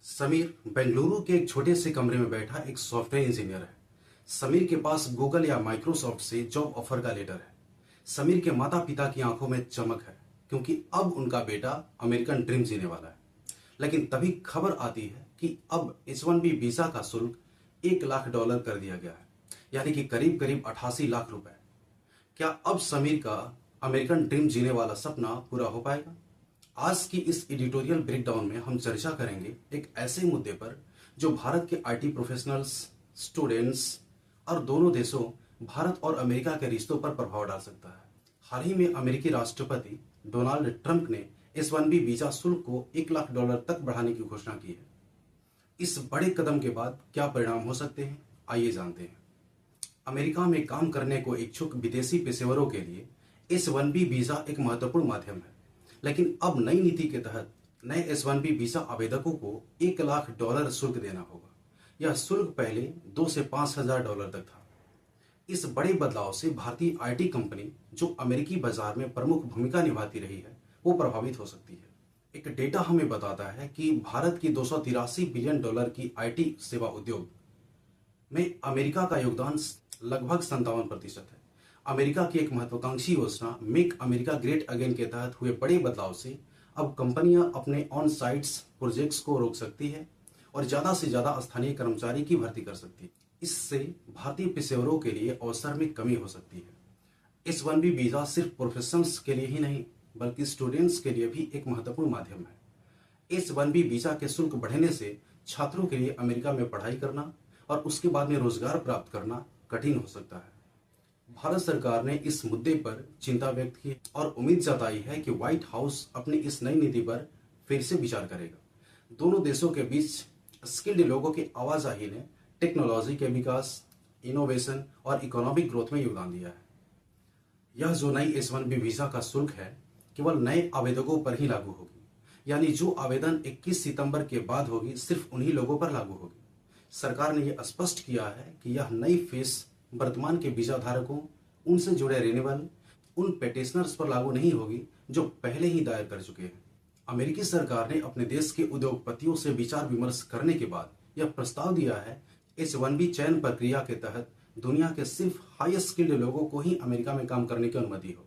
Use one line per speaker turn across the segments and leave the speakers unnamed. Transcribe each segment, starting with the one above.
समीर बेंगलुरु के एक छोटे से कमरे में बैठा एक सॉफ्टवेयर इंजीनियर है। समीर के पास गूगल या माइक्रोसॉफ्ट से जॉब ऑफर का लेटर है। समीर के माता पिता की आंखों में चमक है क्योंकि अब उनका बेटा अमेरिकन ड्रीम जीने वाला है। लेकिन तभी खबर आती है कि अब H1B वीजा का शुल्क $1 लाख कर दिया गया है, यानी कि करीब करीब 88 लाख रुपए। क्या अब समीर का अमेरिकन ड्रीम जीने वाला सपना पूरा हो पाएगा? आज की इस एडिटोरियल ब्रेकडाउन में हम चर्चा करेंगे एक ऐसे मुद्दे पर जो भारत के आईटी प्रोफेशनल्स, स्टूडेंट्स और दोनों देशों भारत और अमेरिका के रिश्तों पर प्रभाव डाल सकता है। हाल ही में अमेरिकी राष्ट्रपति डोनाल्ड ट्रंप ने H1B वीजा शुल्क को $1 लाख तक बढ़ाने की घोषणा की है। इस बड़े कदम के बाद क्या परिणाम हो सकते हैं, आइए जानते हैं। अमेरिका में काम करने को इच्छुक विदेशी पेशेवरों के लिए H1B वीजा एक महत्वपूर्ण माध्यम है, लेकिन अब नई नीति के तहत नए H1B वीजा आवेदकों को $1 लाख शुल्क देना होगा। यह शुल्क पहले $2,000 से $5,000 तक था। इस बड़े बदलाव से भारतीय आईटी कंपनी जो अमेरिकी बाजार में प्रमुख भूमिका निभाती रही है वो प्रभावित हो सकती है। एक डेटा हमें बताता है कि भारत की $283 बिलियन की आईटी सेवा उद्योग में अमेरिका का योगदान लगभग 57% है। अमेरिका की एक महत्वाकांक्षी योजना मेक अमेरिका ग्रेट अगेन के तहत हुए बड़े बदलाव से अब कंपनियां अपने ऑन साइट्स प्रोजेक्ट्स को रोक सकती है और ज्यादा से ज्यादा स्थानीय कर्मचारी की भर्ती कर सकती है। इससे भारतीय पेशेवरों के लिए अवसर में कमी हो सकती है। H1B वीजा सिर्फ प्रोफेशनल्स के लिए ही नहीं बल्कि स्टूडेंट्स के लिए भी एक महत्वपूर्ण माध्यम है। H1B वीजा के शुल्क बढ़ने से छात्रों के लिए अमेरिका में पढ़ाई करना और उसके बाद में रोजगार प्राप्त करना कठिन हो सकता है। भारत सरकार ने इस मुद्दे पर चिंता व्यक्त की और उम्मीद जताई है कि व्हाइट हाउस अपनी इस नई नीति पर फिर से विचार करेगा। दोनों देशों के बीच स्किल्ड लोगों की आवाजाही ने टेक्नोलॉजी के विकास, इनोवेशन और इकोनॉमिक ग्रोथ में योगदान दिया है। यह जो नई H1B वीजा का शुल्क है केवल नए आवेदकों पर ही लागू होगी, यानी जो आवेदन 21 सितंबर के बाद होगी सिर्फ उन्हीं लोगों पर लागू होगी। सरकार ने यह स्पष्ट किया है कि यह नई फीस वर्तमान के वीजा धारकों, उनसे जुड़े रिन्यूअल, उन पेटिशनर्स पर लागू नहीं होगी जो पहले ही दायर कर चुके हैं। अमेरिकी सरकार ने अपने देश के उद्योगपतियों से विचार विमर्श करने के बाद यह प्रस्ताव दिया है H1B चयन प्रक्रिया के तहत दुनिया के सिर्फ हाई स्किल्ड लोगों को ही अमेरिका में काम करने की अनुमति हो।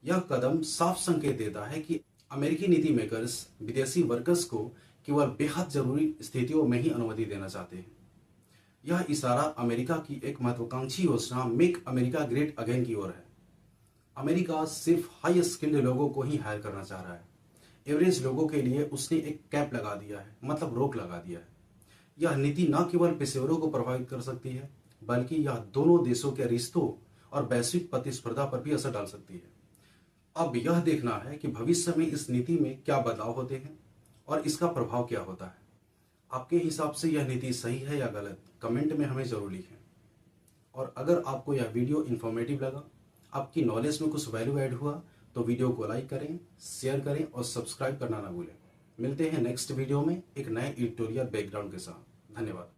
यह कदम साफ संकेत देता है कि अमेरिकी नीति मेकर्स विदेशी वर्कर्स को केवल बेहद जरूरी स्थितियों में ही अनुमति देना चाहते हैं। यह इशारा अमेरिका की एक महत्वाकांक्षी योजना मेक अमेरिका ग्रेट अगेन की ओर है। अमेरिका सिर्फ हाई स्किल्ड लोगों को ही हायर करना चाह रहा है। एवरेज लोगों के लिए उसने एक कैप लगा दिया है, मतलब रोक लगा दिया है। यह नीति न केवल पेशेवरों को प्रभावित कर सकती है बल्कि यह दोनों देशों के रिश्तों और वैश्विक प्रतिस्पर्धा पर भी असर डाल सकती है। अब यह देखना है कि भविष्य में इस नीति में क्या बदलाव होते हैं और इसका प्रभाव क्या होता है। आपके हिसाब से यह नीति सही है या गलत, कमेंट में हमें जरूर लिखें। और अगर आपको यह वीडियो इन्फॉर्मेटिव लगा, आपकी नॉलेज में कुछ वैल्यू ऐड हुआ तो वीडियो को लाइक करें, शेयर करें और सब्सक्राइब करना ना भूलें। मिलते हैं नेक्स्ट वीडियो में एक नए एडिटोरियल बैकग्राउंड के साथ। धन्यवाद।